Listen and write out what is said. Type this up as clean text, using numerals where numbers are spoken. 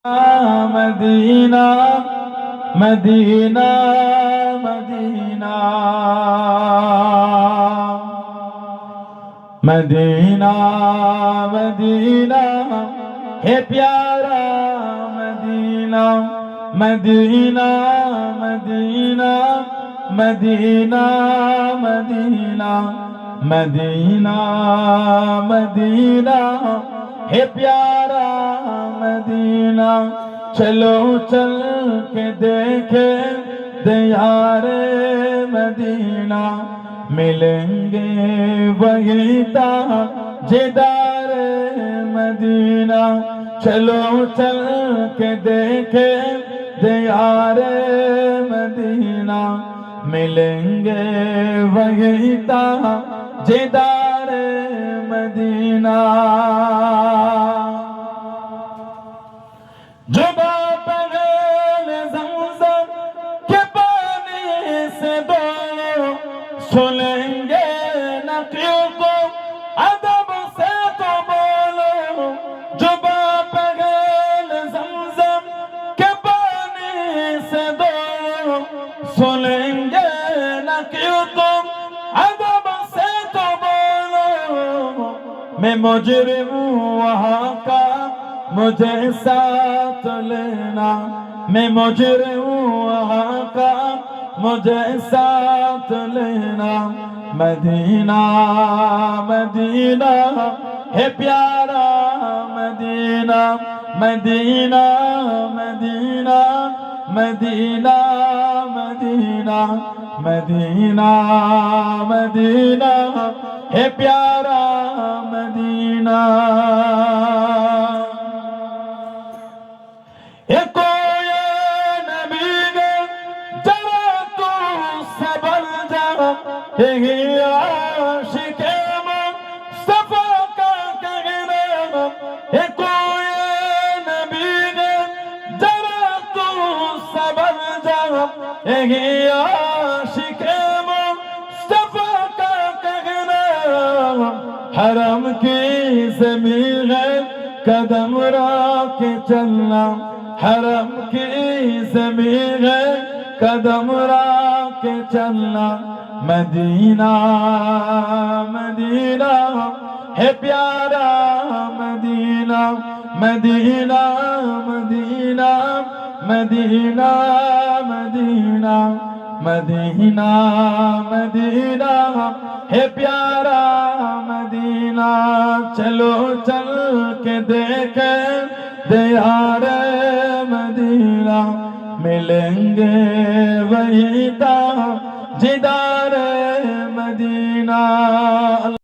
مدینہ مدینہ مدینہ مدینہ مدینہ ہے پیارا مدینہ مدینہ مدینہ مدینہ مدینہ مدینہ مدینہ ہے پیارا مدینہ چلو چل کے دیکھے دیار مدینہ ملیں گے وہی تاجدار مدینہ چلو چل کے دیکھے دیار مدینہ ملیں گے وہی تاجدار مدینہ جو باپ غیر زمزم کے پانی سے دو سنیں گے نقیوں کو ادب سے تو بولو جو باپ غیر زمزم کے پانی سے دو سنیں گے نقیوں کو ادب سے تو بولو میں مجرم ہوں وہاں کا مجھے ساتھ لینا میں مجرم ہوں وہاں کا مجھے ساتھ لینا مدینہ مدینہ ہے پیارا مدینہ مدینہ مدینہ مدینہ مدینہ مدینہ مدینہ ہے پیارا مدینہ عاشق مصطفیٰ کا کہنا ہے کوئی نبی نے ذرا تو صبر جا یہی عاشق مصطفیٰ کا کہنا حرم کی زمین ہے قدم رکھ کے چلنا حرم کی زمین ہے قدم رکھ کے چلنا مدینہ مدینہ ہے پیارا مدینہ مدینہ مدینہ مدینہ مدینہ مدینہ مدینہ ہے پیارا مدینہ چلو چل کے دیکھے دیار مدینہ ملیں گے وہی تاجدار مدینہ